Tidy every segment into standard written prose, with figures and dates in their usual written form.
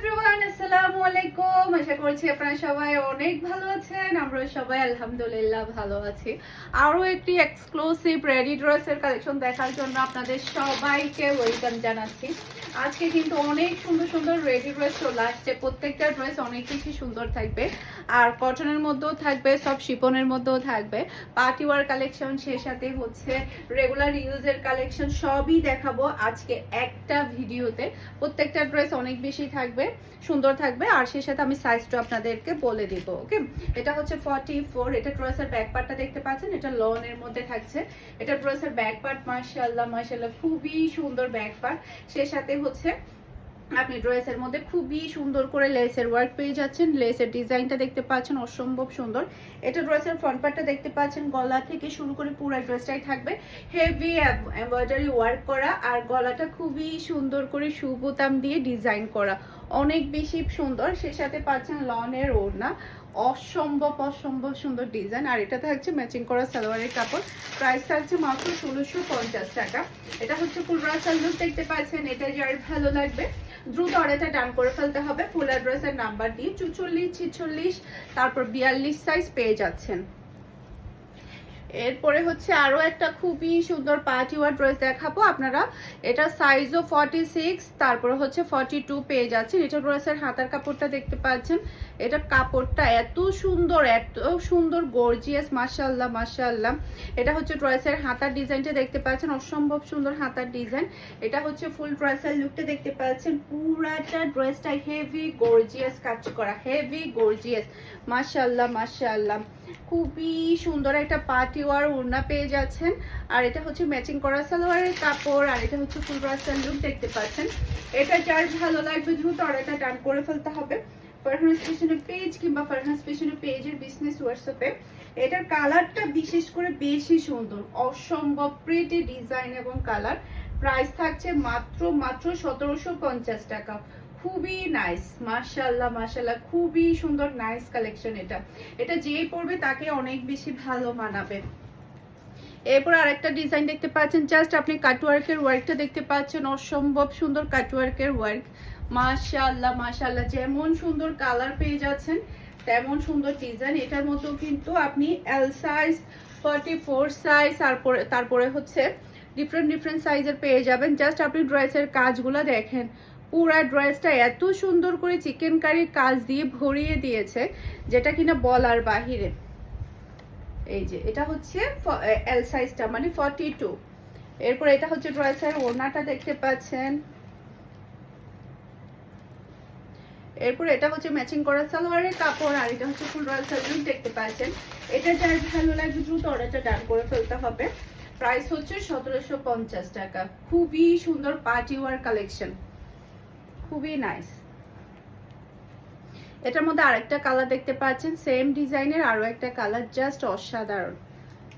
Everyone, আসসালামু আলাইকুম। আশা করছি আপনারা সবাই অনেক ভালো আছেন। আমরা সবাই আলহামদুলিল্লাহ ভালো আছি। আরো একটি এক্সক্লুসিভ রেডি ড্রেসের কালেকশন দেখার জন্য আপনাদের সবাইকে ওয়েলকাম জানাচ্ছি। আজকে কিন্তু অনেক সুন্দর সুন্দর রেডি ড্রেস চলে আসছে। প্রত্যেকটা ড্রেস অনেক বেশি সুন্দর থাকবে, আর কটনের মধ্যেও থাকবে, সব শিপনের মধ্যেও থাকবে, পার্টি ওয়ার কালেকশন, সে সাথে হচ্ছে রেগুলার ইউজের কালেকশন, সবই দেখাবো আজকে একটা ভিডিওতে। প্রত্যেকটা ড্রেস অনেক বেশি থাকবে, সুন্দর থাকবে, আর সেই সাথে আমি সাইজটা আপনাদেরকে বলে দিব। ওকে, এটা হচ্ছে 44। এটা ড্রেসের ব্যাক পার্টটা দেখতে পাচ্ছেন, এটা লনের মধ্যে থাকছে। এটা ড্রেসের ব্যাক পার্ট মাশাআল্লাহ মাশাআল্লাহ খুবই সুন্দর ব্যাক পার্ট। সেই সাথে হচ্ছে আপনি ড্রেসের মধ্যে খুবই সুন্দর করে লেসের ওয়ার্ক পেয়ে যাচ্ছেন। লেসের ডিজাইনটা দেখতে পাচ্ছেন অসম্ভব সুন্দর। এটা ড্রেসের ফ্রন্ট পার্টটা দেখতে পাচ্ছেন, গলা থেকে শুরু করে পুরো ড্রেসটাই থাকবে হেভি এমব্রয়ডারি ওয়ার্ক করা, আর গলাটা খুবই সুন্দর করে সুবোতাম দিয়ে ডিজাইন করা, অনেক বেশি সুন্দর। সে সাথে পাচ্ছেন লনের ওড়না, অসম্ভব অসম্ভব সুন্দর ডিজাইন। আর এটা থাকছে ম্যাচিং করা সালোয়ারের কাপড়। প্রাইস থাকছে মাত্র 1650 টাকা। এটা হচ্ছে ফুল ব্রাসাল লুক দেখতে পাচ্ছেন। এটা যার ভালো লাগবে দ্রুত অর্ডারটা ডান করে ফেলতে হবে। ফুল অ্যাড্রেসের নাম্বার দিয়ে 44, 46, তারপর 42 সাইজ পেয়ে যাচ্ছেন। এরপরে হচ্ছে আরো একটা খুবই সুন্দর পার্টি ওয়ার ড্রেস দেখাবো আপনারা। এটা সাইজও 46, তারপরে হচ্ছে 42 পেয়ে যাচ্ছেন। এটা ড্রেসের হাতার কাপড়টা দেখতে পাচ্ছেন। এটা কাপড়টা এত সুন্দর গর্জিয়াস, মাশাআল্লাহ মাশাআল্লাহ। এটা হচ্ছে ড্রেসের হাতার ডিজাইনটা দেখতে পাচ্ছেন, অসম্ভব সুন্দর হাতার ডিজাইন। এটা হচ্ছে ফুল ড্রেসের লুকটা দেখতে পাচ্ছেন। পুরাটা ড্রেসটা হেভি গর্জিয়াস কাজ করা, হেভি গর্জিয়াস, মাশাআল্লাহ মাশাআল্লাহ। খুবই সুন্দর একটা পার্টি ওয়ার ওড়না পেয়ে যাচ্ছেন। আর এটা হচ্ছে ম্যাচিং করা সালোয়ারের কাপড়, আর এটা হচ্ছে ফুল ব্রাসাল লুক দেখতে পাচ্ছেন। এটা যার ভালো লাগবে দ্রুত অর্ডারটা ডান করে ফেলতে হবে ফারহানাস ফ্যাশনের পেজ কিংবা ফারহানাস ফ্যাশনের পেজের বিজনেস হোয়াটসঅ্যাপে। এটার কালারটা বিশেষ করে বেশি সুন্দর, অসম্ভব প্রিটি ডিজাইন এবং কালার। প্রাইস থাকছে মাত্র 1750 টাকা। খুবই নাইস, মাশাআল্লাহ মাশাআল্লাহ, খুবই সুন্দর নাইস কালেকশন। এটা যেই পরবে তাকে অনেক বেশি ভালো মানাবে। এরপর আরেকটা ডিজাইন দেখতে পাচ্ছেন, জাস্ট আপনি কাটওয়ার্কের ওয়ার্কটা দেখতে পাচ্ছেন, অসম্ভব সুন্দর কাটওয়ার্কের ওয়ার্ক, মাশাআল্লাহ মাশাআল্লাহ। যেমন সুন্দর কালার পেয়ে যাচ্ছেন তেমন সুন্দর ডিজাইন। এটার মতো কিন্তু আপনি এল সাইজ, 44 সাইজ, তারপরে হচ্ছে ডিফারেন্ট সাইজের পেয়ে যাবেন। জাস্ট আপনি ড্রেসের কাজগুলো দেখেন, পুরা ড্রেসটা এত সুন্দর করে চিকেন কারির কাজ দিয়ে ভরিয়ে দিয়েছে, যেটা কিনা বলার বাহিরে। এই যে এটা হচ্ছে এল সাইজটা, মানে 42। এরপর এটা হচ্ছে ড্রেসের ওড়নাটা দেখতে পাচ্ছেন। এরপর এটা হচ্ছে ম্যাচিং করা সালোয়ারের কাপড়, আর এটা হচ্ছে ফুল রয়্যাল সালোয়ার দেখতে পাচ্ছেন। এটা যার ভালো লাগবে দ্রুত অর্ডারটা ডান করে ফেলতে হবে। প্রাইস হচ্ছে 1750 টাকা। খুবই সুন্দর পার্টি ওয়ার কালেকশন, খুবই নাইস। এটার মধ্যে আরেকটা কালার দেখতে পাচ্ছেন, সেম ডিজাইনের আরো একটা কালার, জাস্ট অসাধারণ,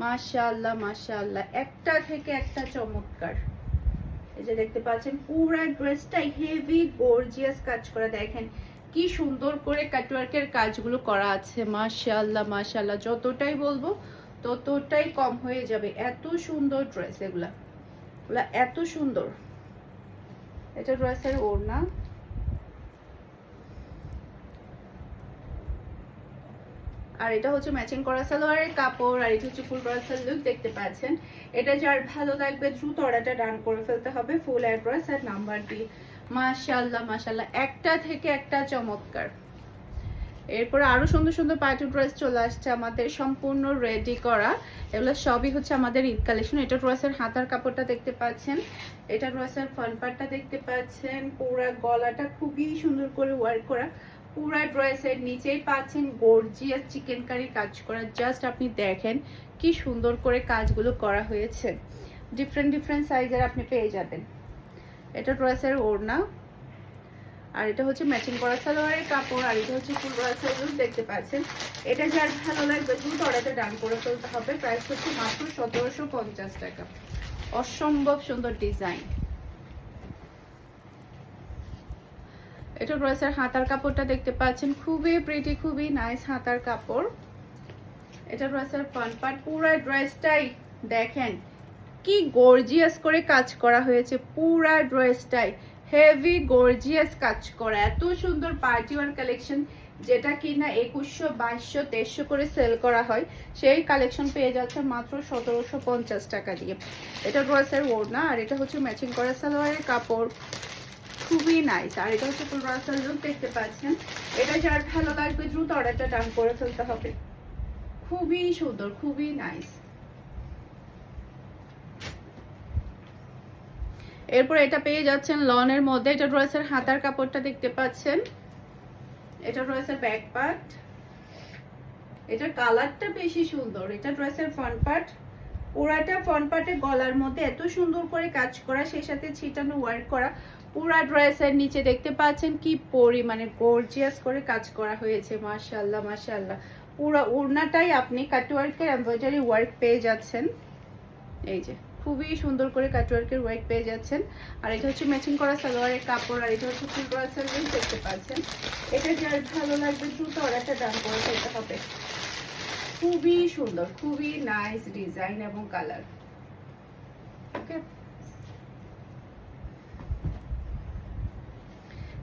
মাশাআল্লাহ মাশাআল্লাহ, একটা থেকে একটা চমৎকার। এই যে দেখতে পাচ্ছেন পুরা ড্রেসটাই হেভি গর্জিয়াস কাজ করা, দেখেন কি সুন্দর করে কাটওয়ার্কের কাজগুলো করা আছে, মাশাআল্লাহ মাশাআল্লাহ। যতটাই বলবো ততটাই কম হয়ে যাবে, এত সুন্দর ড্রেস এগুলা এত সুন্দর। এটা ড্রেসের ওড়না, আর এটা হচ্ছে ম্যাচিং করা সালোয়ারের কাপড়, আর এটা হচ্ছে ফুল ব্রাসাল লুক দেখতে পাচ্ছেন। এটা যার ভালো লাগবে দ্রুত অর্ডারটা ডান করে ফেলতে হবে। ফুল অ্যাড্রেস আর নাম্বার দিয়ে, মাশাআল্লাহ মাশাআল্লাহ, একটা থেকে একটা চমৎকার। এরপরে আরো সুন্দর সুন্দর পার্টি ড্রেস চলে আসছে আমাদের, সম্পূর্ণ রেডি করা। এগুলো সবই হচ্ছে আমাদের ঈদ কালেকশন। এটা ড্রেসের হাতার কাপড়টা দেখতে পাচ্ছেন, এটা ড্রেসের ফ্রন্ট পার্টটা দেখতে পাচ্ছেন। পুরা গলাটা খুবই সুন্দর করে ওয়ার্ক করা, পুরা ড্রেসের নিচেই পাচ্ছেন গর্জিয়াস চিকেন কারি কাজ করা। জাস্ট আপনি দেখেন কি সুন্দর করে কাজগুলো করা হয়েছে, ডিফারেন্ট সাইজের আপনি পেয়ে যাবেন। এটা ড্রেসের ওড়না, আর এটা হচ্ছে ম্যাচিং করা সালোয়ারের কাপড়, আর এটা হচ্ছে ফুল ব্রাসাল লুক দেখতে পাচ্ছেন। এটা যার ভালো লাগবে দ্রুত অর্ডারটা ডান করে ফেলতে হবে। প্রাইস হচ্ছে মাত্র 1750 টাকা। অসম্ভব সুন্দর ডিজাইন। এটা ড্রেসের হাতার কাপড়টা দেখতে পাচ্ছেন, খুবই প্রিটি, খুবই নাইস হাতার কাপড়। এটা ড্রেসের ফ্রন্ট পার্ট, পুরো ড্রেসটাই দেখেন কি গর্জিয়াস করে কাজ করা হয়েছে, পুরা ড্রেসটাই হেভি গর্জিয়াস কাজ করা, এত সুন্দর পার্টি ওয়ার কালেকশন, যেটা কিনা 2100, 2200, 2300 করে সেল করা হয়, সেই কালেকশন পেয়ে যাচ্ছে মাত্র 1750 টাকা দিয়ে। এটা ড্রেসের ওড়না, আর এটা হচ্ছে ম্যাচিং করা সালোয়ারের কাপড়, খুবই নাইস। আর এটা হচ্ছে ফুল রাসাল লুক দেখতে পাচ্ছেন। এটা যার ভালো লাগবে দ্রুত অর্ডারটা ডান করে ফেলতে হবে, খুবই সুন্দর, খুবই নাইস। এরপর এটা পেয়ে যাচ্ছেন লনের মধ্যে, এটা ড্রেসের হাতার কাপড়টা দেখতে পাচ্ছেন, এটা ড্রেসের ব্যাক পার্ট, এটার কালারটা বেশি সুন্দর। এটা ড্রেসের ফ্রন্ট পার্ট, পুরাটা ফ্রন্ট পার্টে গলার মধ্যে এত সুন্দর করে কাজ করা, সেই সাথে ছিটানো ওয়ার্ক করা। পুরা ড্রেসের নিচে দেখতে পাচ্ছেন কি পরিমাণে গর্জিয়াস করে কাজ করা হয়েছে, মাশাআল্লাহ মাশাআল্লাহ। পুরো ওড়নাটাই আপনি কাটওয়ার্কের এমব্রয়ডারি ওয়ার্ক পেয়ে যাচ্ছেন, এই যে খুবই সুন্দর করে কাটওয়ার্কের ওয়ার্ক পেয়ে যাচ্ছেন। আর এটা হচ্ছে ম্যাচিং করা সালোয়ারের কাপড়, আর এটা হচ্ছে ফুল করা সালোয়ার দেখতে পাচ্ছেন। এটা যার ভালো লাগবে দ্রুত অর্ডারটা ডান করে ফেলতে হবে, খুবই সুন্দর, খুবই নাইস ডিজাইন এবং কালার। ওকে,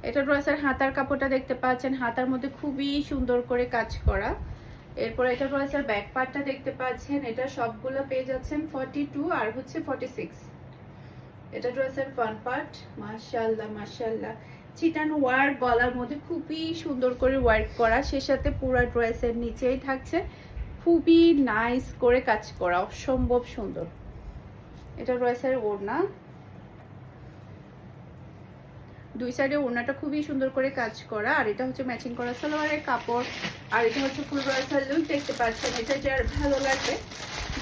এটা ড্রেসের হাতার কাপড়টা দেখতে পাচ্ছেন, হাতার মধ্যে খুবই সুন্দর করে কাজ করা। এরপর এটা ড্রেসের ব্যাক পার্টটা দেখতে পাচ্ছেন, এটা সবগুলো পেয়ে যাচ্ছেন 42 আর হচ্ছে 46। এটা ড্রেসের ফ্রন্ট পার্ট, মাশাআল্লাহ মাশাআল্লাহ, চিটানো ওয়ার্ক, গলার মধ্যে খুবই সুন্দর করে ওয়ার্ক করা, সেই সাথে পুরো ড্রেসের নিচেই থাকছে খুবই নাইস করে কাজ করা, অসম্ভব সুন্দর। এটা ড্রেসের ওড়না, দুই সাইডে ওড়নাটা খুবই সুন্দর করে কাজ করা, আর এটা হচ্ছে ম্যাচিং করা সালোয়ারের কাপড়, আর এটা হচ্ছে ফুল রাসাল লুক দেখতে পাচ্ছেন। এটা যার ভালো লাগবে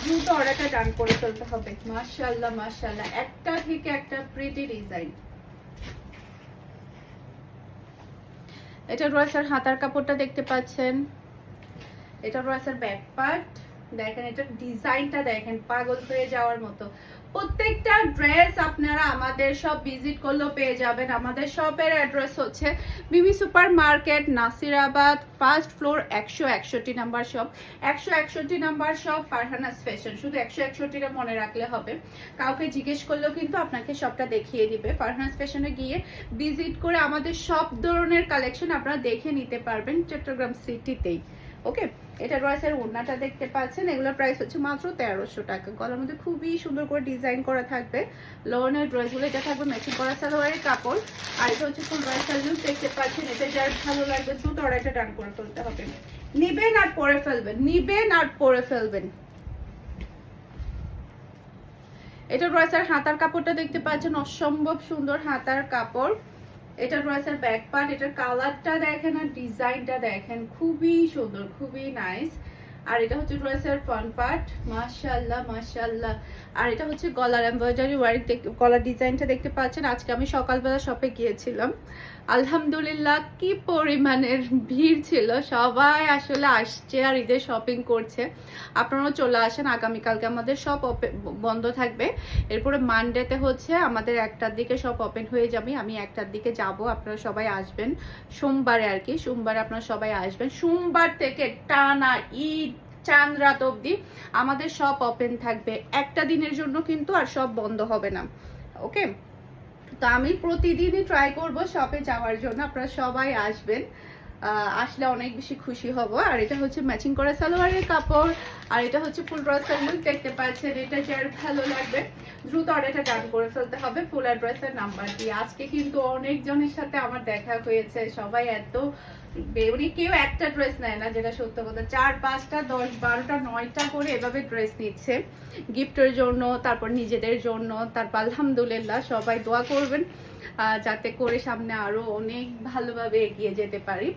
দ্রুত অর্ডারটা ডান করে ফেলতে হবে, মাশাআল্লাহ মাশাআল্লাহ, একটা থেকে একটা প্রিটি ডিজাইন। এটা ড্রেসের হাতার কাপড়টা দেখতে পাচ্ছেন, এটা ড্রেসের ব্যাক পার্ট, দেখেন এটা ডিজাইনটা দেখেন, পাগল হয়ে যাওয়ার মতো। প্রত্যেকটা ড্রেস আপনারা আমাদের সব ভিজিট করলেও পেয়ে যাবেন। আমাদের শপের অ্যাড্রেস হচ্ছে বিবি super market, Nasirabad, first floor, 161 number shop. 161 number shop Farhana's fashion, শুধু 161টা মনে রাখলে হবে, কাউকে জিজ্ঞেস করলেও কিন্তু আপনাকে সবটা দেখিয়ে দিবে। ফারহানাস ফ্যাশনে গিয়ে ভিজিট করে আমাদের সব ধরনের কালেকশন আপনারা দেখে নিতে পারবেন চট্টগ্রাম সিটিতেই। ওকে, এটা ড্রেসের ওড়নাটা দেখতে পাচ্ছেন, এগুলোর প্রাইস হচ্ছে মাত্র 1300 টাকা। গলার মধ্যে খুবই সুন্দর করে ডিজাইন করা থাকবে লনের ড্রেসগুলো, এটা থাকবে ম্যাচিং করা সালোয়ারের কাপড়, আর এটা হচ্ছে ফুল ড্রেসের লুক দেখতে পাচ্ছেন। এটা যার ভালো লাগবে দ্রুত অর্ডারটা ডান করে ফেলতে হবে, নিবেন আর পরে ফেলবেন, নিবেন আর পরে ফেলবেন। এটা ড্রেসের হাতার কাপড়টা দেখতে পাচ্ছেন, অসম্ভব সুন্দর হাতার কাপড়। এটা ড্রেসের ব্যাক পার্ট, এটার কালারটা দেখেন আর ডিজাইনটা দেখেন, খুবই সুন্দর, খুবই নাইস। আর এটা হচ্ছে ড্রেসের ফ্রন্ট পার্ট, মাশাআল্লাহ মাশাআল্লাহ। আর এটা হচ্ছে গলার এমব্রয়ডারি ওয়ার্ক, গলার ডিজাইনটা দেখতে পাচ্ছেন। আজকে আমি সকালবেলা শপে গিয়েছিলাম, আলহামদুলিল্লাহ কি পরিমাণের ভিড় ছিল, সবাই আসলে আসছে আর ঈদের শপিং করছে। আপনারাও চলে আসেন, আগামীকালকে আমাদের সব বন্ধ থাকবে। এরপরে মানডেতে হচ্ছে আমাদের 1টার দিকে সব ওপেন হয়ে যাবে, আমি 1টার দিকে যাব, আপনারা সবাই আসবেন সোমবারে আর কি, সোমবারে আপনারা সবাই আসবেন। সোমবার থেকে টানা ঈদ চাঁদ রাত অবধি আমাদের সব ওপেন থাকবে, একটা দিনের জন্য কিন্তু আর সব বন্ধ হবে না। ওকে, তো আমি প্রতিদিনই ট্রাই করব শপে যাওয়ার জন্য, আপনারা সবাই আসবেন, আসলে অনেক বেশি খুশি হব। আর এটা হচ্ছে ম্যাচিং করা সালোয়ারের কাপড়, আর এটা হচ্ছে ফুল ড্রেসের লুক দেখতে পাচ্ছেন। এটা যার ভালো লাগবে দ্রুত অর্ডারটা ডান করে ফেলতে হবে ফুল অ্যাড্রেসের নাম্বার দিয়ে। আজকে কিন্তু অনেকজনের সাথে আমার দেখা হয়েছে, সবাই এত কেউ একটা ড্রেস নেয় না, যেটা সত্য কথা, 4, 5টা, 10, 12টা, 9টা করে এভাবে ড্রেস নিচ্ছে গিফটের জন্য, তারপর নিজেদের জন্য। তারপর আলহামদুলিল্লাহ সবাই দোয়া করবেন যাতে করে সামনে আরো অনেক ভালোভাবে এগিয়ে যেতে পারি।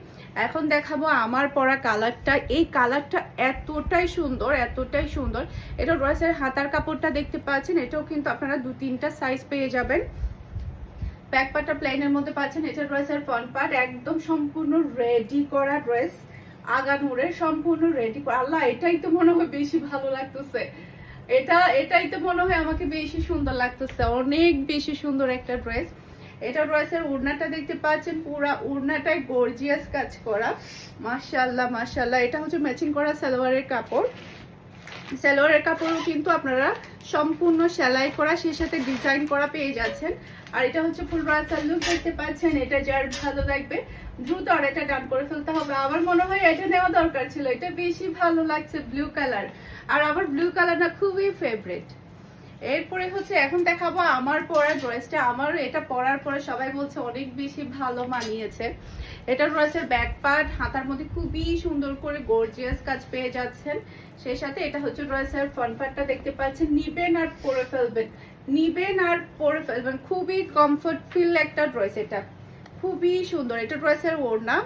এখন দেখাবো আমার পরা কালারটা, এই কালারটা এতটাই সুন্দর, এতটাই সুন্দর। এটা ড্রেসের হাতার কাপড়টা দেখতে পাচ্ছেন, এটাও কিন্তু আপনারা 2-3টা সাইজ পেয়ে যাবেন। ব্যাক পার্টটা প্লেনের মধ্যে পাচ্ছেন। এটা ড্রেসের ফ্রন্ট পার্ট, একদম সম্পূর্ণ রেডি করা ড্রেস, আগানুরে সম্পূর্ণ রেডি করা। আল্লাহ, এটাই তো মনে হয় বেশি ভালো লাগতেছে, এটাই তো মনে হয় আমাকে বেশি সুন্দর লাগতেছে, অনেক বেশি সুন্দর একটা ড্রেস। এটা ড্রেসের ওড়নাটা দেখতে পাচ্ছেন, পুরা ওড়নাটাই গর্জিয়াস কাজ করা, মাশাআল্লাহ মাশাআল্লাহ। এটা হচ্ছে ম্যাচিং করা সালোয়ারের কাপড়, সালোয়ারের কাপড়ও কিন্তু আপনারা সম্পূর্ণ সেলাই করা, সেই সাথে ডিজাইন করা পেয়ে যাচ্ছেন। আর এটা হচ্ছে ফুল ব্রাসাল লুক দেখতে পাচ্ছেন। এটা যার ভালো লাগবে দ্রুত আর এটা ডান করে ফেলতে হবে। আমার মনে হয় এটা নেওয়া দরকার ছিল, এটা বেশি ভালো লাগছে ব্লু কালার, আর আমার ব্লু কালারটা খুবই ফেভারিট। এরপরে হচ্ছে এখন দেখাবো আমার পরা ড্রেসটা। আমার এটা পরার পরে সবাই বলছে অনেক বেশি ভালো মানিয়েছে। এটা ড্রেসের ব্যাক পার্ট, হাতার মধ্যে খুবই সুন্দর করে গর্জিয়াস কাজ পেয়ে যাচ্ছেন। সেই সাথে এটা হচ্ছে ড্রেসের ফ্রন্ট পার্টটা দেখতে পাচ্ছেন। নিবেন আর পরে ফেলবেন, নিবেন আর পরে ফেলবেন, খুবই কমফোর্ট ফিল একটা ড্রেস। এটা খুবই সুন্দর। এটা ড্রেসের ওড়না,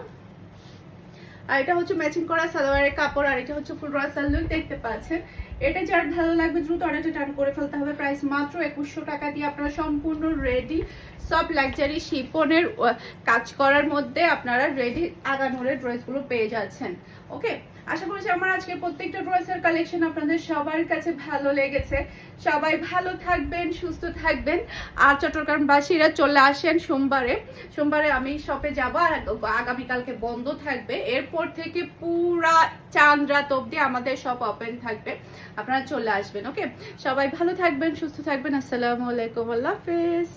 আর এটা হচ্ছে ম্যাচিং করা সালোয়ারের কাপড়, আর এটা হচ্ছে ফুল ব্রাসাল লুক দেখতে পাচ্ছেন। এটা যার ভালো লাগবে দ্রুত অর্ডারটা টার্ন করে ফেলতে হবে। প্রাইস মাত্র 2100 টাকা দিয়ে আপনারা সম্পূর্ণ রেডি সব লাক্সারি শিপনের কাজ করার মধ্যে আপনারা রেডি আগানোরের ড্রেসগুলো পেয়ে যাচ্ছেন। ওকে, আশা করছি আমার আজকের প্রত্যেকটা ড্রেসের কালেকশন আপনাদের সবার কাছে ভালো লেগেছে। সবাই ভালো থাকবেন, সুস্থ থাকবেন। আর চট্টগ্রামবাসীরা চলে আসেন সোমবারে আমি শপে যাব, আর আগামীকালকে বন্ধ থাকবে। এরপর থেকে পুরা চাঁদ রাত অবধি আমাদের শপ ওপেন থাকবে, আপনারা চলে আসবেন। ওকে, সবাই ভালো থাকবেন, সুস্থ থাকবেন। আসসালামু আলাইকুম, আল্লাহ হাফেজ।